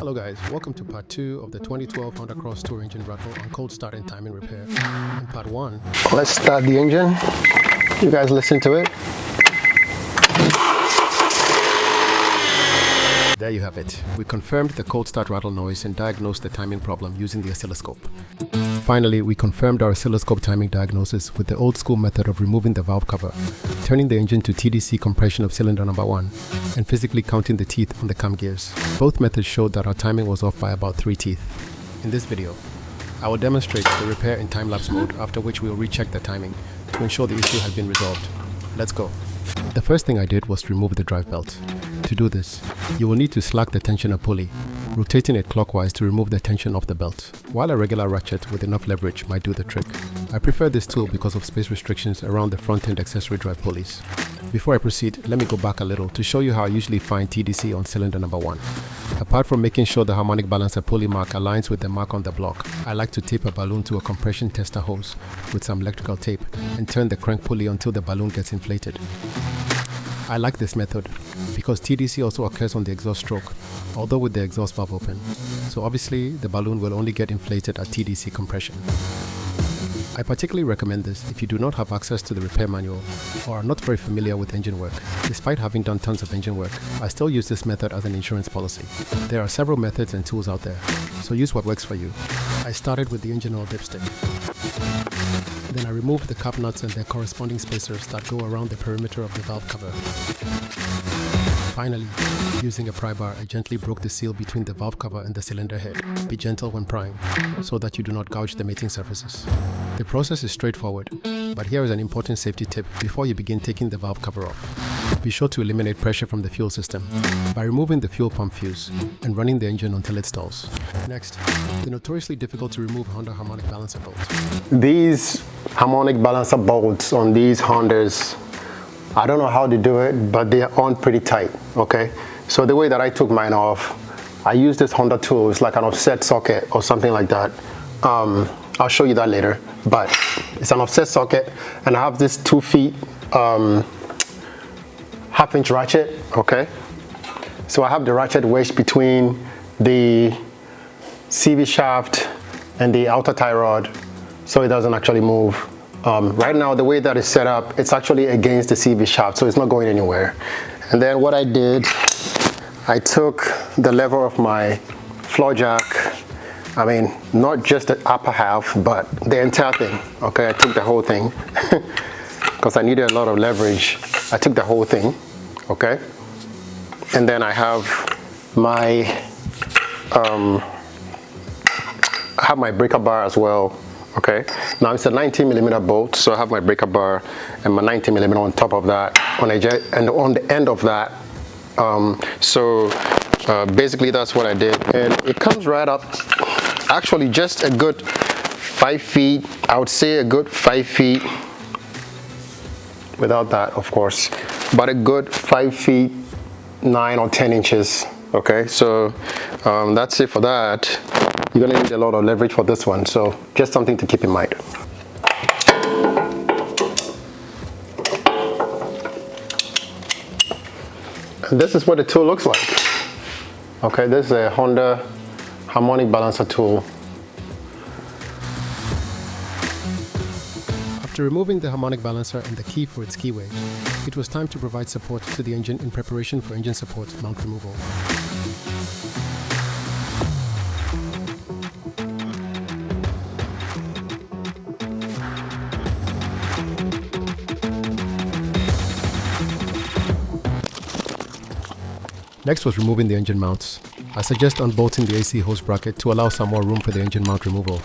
Hello guys, welcome to part 2 of the 2012 Honda Crosstour engine rattle on cold start and timing repair. In part 1, let's start the engine. You guys listen to it. There you have it. We confirmed the cold start rattle noise and diagnosed the timing problem using the oscilloscope. Finally, we confirmed our oscilloscope timing diagnosis with the old school method of removing the valve cover, turning the engine to TDC compression of cylinder number 1, and physically counting the teeth on the cam gears. Both methods showed that our timing was off by about 3 teeth. In this video, I will demonstrate the repair in time-lapse mode, after which we will recheck the timing to ensure the issue has been resolved. Let's go. The first thing I did was to remove the drive belt. To do this, you will need to slack the tensioner pulley, rotating it clockwise to remove the tension off the belt, while a regular ratchet with enough leverage might do the trick. I prefer this tool because of space restrictions around the front-end accessory drive pulleys. Before I proceed, let me go back a little to show you how I usually find TDC on cylinder number 1. Apart from making sure the harmonic balancer pulley mark aligns with the mark on the block, I like to tape a balloon to a compression tester hose with some electrical tape and turn the crank pulley until the balloon gets inflated. I like this method because TDC also occurs on the exhaust stroke, although with the exhaust valve open, so obviously the balloon will only get inflated at TDC compression. I particularly recommend this if you do not have access to the repair manual or are not very familiar with engine work. Despite having done tons of engine work, I still use this method as an insurance policy. There are several methods and tools out there, so use what works for you. I started with the engine oil dipstick. Then I removed the cap nuts and their corresponding spacers that go around the perimeter of the valve cover. Finally, using a pry bar, I gently broke the seal between the valve cover and the cylinder head. Be gentle when prying, so that you do not gouge the mating surfaces. The process is straightforward, but here is an important safety tip before you begin taking the valve cover off. Be sure to eliminate pressure from the fuel system by removing the fuel pump fuse and running the engine until it stalls. Next, the notoriously difficult to remove Honda harmonic balancer bolt. These harmonic balancer bolts on these Hondas, I don't know how to do it, but they are on pretty tight, okay? So the way that I took mine off, I used this Honda tool. It's like an offset socket or something like that. I'll show you that later, but it's an offset socket, and I have this 2 feet half-inch ratchet, okay? So I have the ratchet wedged between the CV shaft and the outer tie rod, so it doesn't actually move. Right now, the way that it's set up, it's actually against the CV shaft, so it's not going anywhere. And then what I did, I took the lever of my floor jack, I mean, not just the upper half, but the entire thing, okay? I took the whole thing, because I needed a lot of leverage. I took the whole thing, okay? And then I have my, breaker bar as well. Okay, now it's a 19mm bolt, so I have my breaker bar and my 19mm on top of that, and on the end of that. Basically that's what I did, and it comes right up, actually just a good 5 feet, I would say a good 5 feet, without that of course, but a good 5 feet 9 or 10 inches. Okay, so that's it for that. You're gonna need a lot of leverage for this one, so just something to keep in mind. And this is what the tool looks like. Okay, this is a Honda harmonic balancer tool. After removing the harmonic balancer and the key for its keyway, it was time to provide support to the engine in preparation for engine support mount removal. Next was removing the engine mounts. I suggest unbolting the AC hose bracket to allow some more room for the engine mount removal.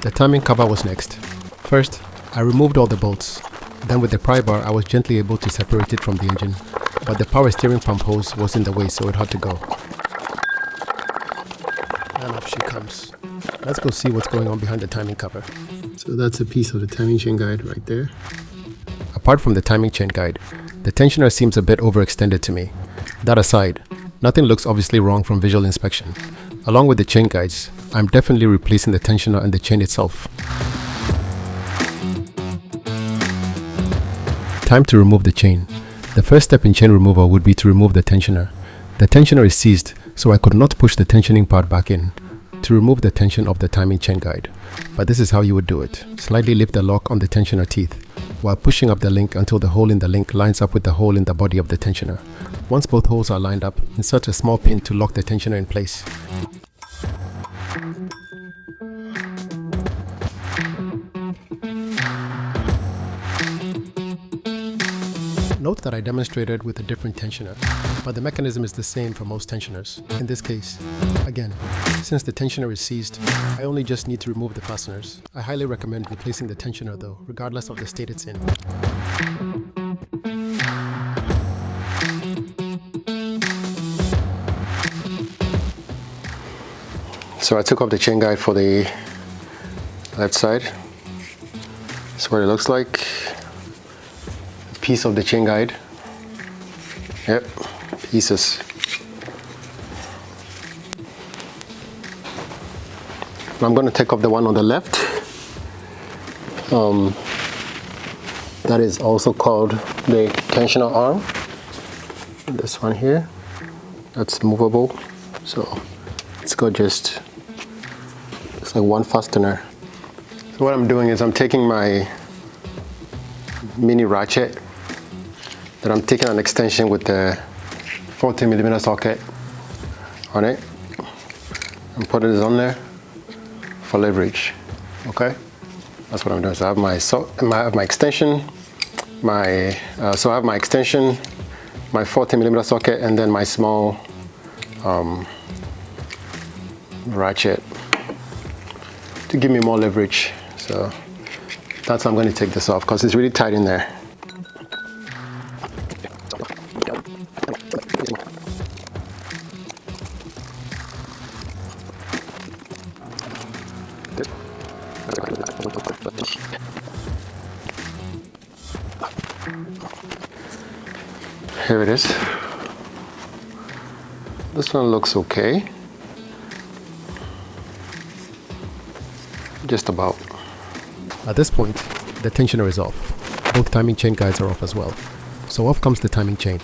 The timing cover was next. First, I removed all the bolts. Then with the pry bar, I was gently able to separate it from the engine, but the power steering pump hose was in the way, so it had to go. And off she comes. Let's go see what's going on behind the timing cover. So that's a piece of the timing chain guide right there. Apart from the timing chain guide, the tensioner seems a bit overextended to me. That aside, nothing looks obviously wrong from visual inspection. Along with the chain guides, I'm definitely replacing the tensioner and the chain itself. Time to remove the chain. The first step in chain removal would be to remove the tensioner. The tensioner is seized, so I could not push the tensioning part back in to remove the tension of the timing chain guide. But this is how you would do it. Slightly lift the lock on the tensioner teeth while pushing up the link until the hole in the link lines up with the hole in the body of the tensioner. Once both holes are lined up, insert a small pin to lock the tensioner in place. Note that I demonstrated with a different tensioner, but the mechanism is the same for most tensioners. In this case, again, since the tensioner is seized, I only just need to remove the fasteners. I highly recommend replacing the tensioner though, regardless of the state it's in. So I took off the chain guide for the left side. That's what it looks like. Piece of the chain guide. Yep, pieces. I'm going to take off the one on the left. That is also called the tensioner arm. This one here, that's movable. So it's got it's like one fastener. So what I'm doing is I'm taking my mini ratchet. Then I'm taking an extension with the 40mm socket on it and putting it on there for leverage. Okay, that's what I'm doing. So I have my extension, my 40mm socket, and then my small ratchet to give me more leverage. So that's how I'm going to take this off because it's really tight in there. Here it is. This one looks okay. Just about. At this point, the tensioner is off. Both timing chain guides are off as well. So off comes the timing chain.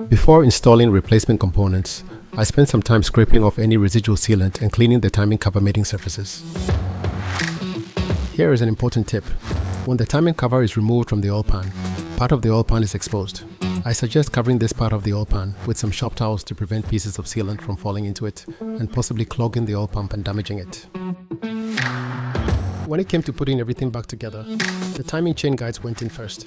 Before installing replacement components, I spent some time scraping off any residual sealant and cleaning the timing cover mating surfaces. Here is an important tip. When the timing cover is removed from the oil pan, part of the oil pan is exposed. I suggest covering this part of the oil pan with some shop towels to prevent pieces of sealant from falling into it and possibly clogging the oil pump and damaging it. When it came to putting everything back together, the timing chain guides went in first.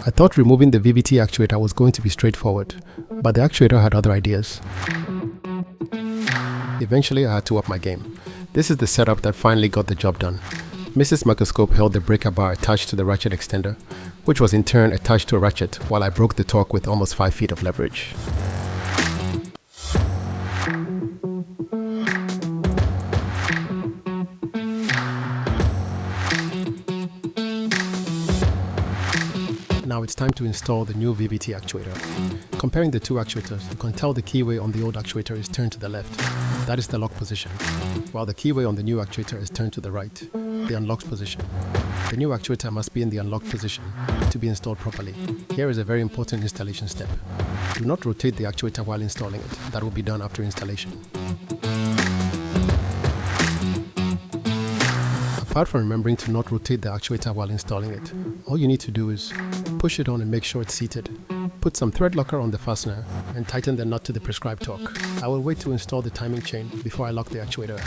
I thought removing the VVT actuator was going to be straightforward, but the actuator had other ideas. Eventually I had to up my game. This is the setup that finally got the job done. Mrs. Microscope held the breaker bar attached to the ratchet extender, which was in turn attached to a ratchet while I broke the torque with almost 5 feet of leverage. Now it's time to install the new VVT actuator. Comparing the two actuators, you can tell the keyway on the old actuator is turned to the left. That is the lock position, while the keyway on the new actuator is turned to the right, the unlocked position. The new actuator must be in the unlocked position to be installed properly. Here is a very important installation step. Do not rotate the actuator while installing it. That will be done after installation. Apart from remembering to not rotate the actuator while installing it, all you need to do is push it on and make sure it's seated. Put some thread locker on the fastener and tighten the nut to the prescribed torque. I will wait to install the timing chain before I lock the actuator.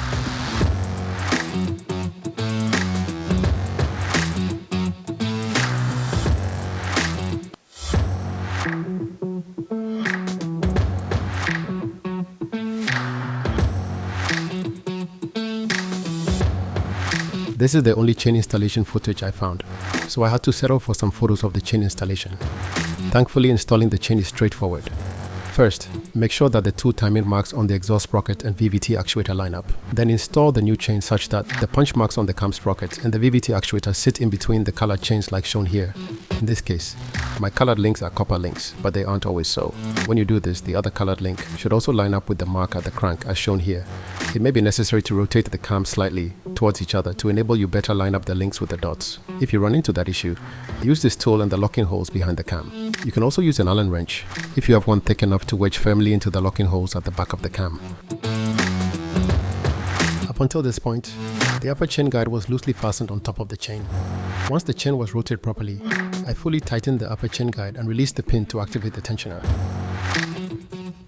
This is the only chain installation footage I found, so I had to settle for some photos of the chain installation. Thankfully, installing the chain is straightforward. First, make sure that the two timing marks on the exhaust sprocket and VVT actuator line up. Then install the new chain such that the punch marks on the cam sprocket and the VVT actuator sit in between the colored chains like shown here. In this case, my colored links are copper links, but they aren't always so. When you do this, the other colored link should also line up with the mark at the crank as shown here. It may be necessary to rotate the cam slightly towards each other to enable you better line up the links with the dots. If you run into that issue, use this tool and the locking holes behind the cam. You can also use an Allen wrench if you have one thick enough to wedge firmly into the locking holes at the back of the cam. Up until this point, the upper chain guide was loosely fastened on top of the chain. Once the chain was rotated properly, I fully tightened the upper chain guide and released the pin to activate the tensioner.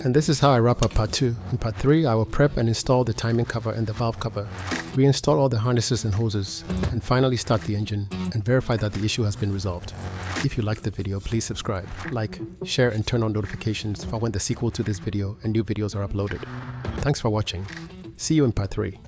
And this is how I wrap up part 2. In part 3, I will prep and install the timing cover and the valve cover, reinstall all the harnesses and hoses, and finally start the engine and verify that the issue has been resolved. If you liked the video, please subscribe, like, share, and turn on notifications for when the sequel to this video and new videos are uploaded. Thanks for watching. See you in part 3.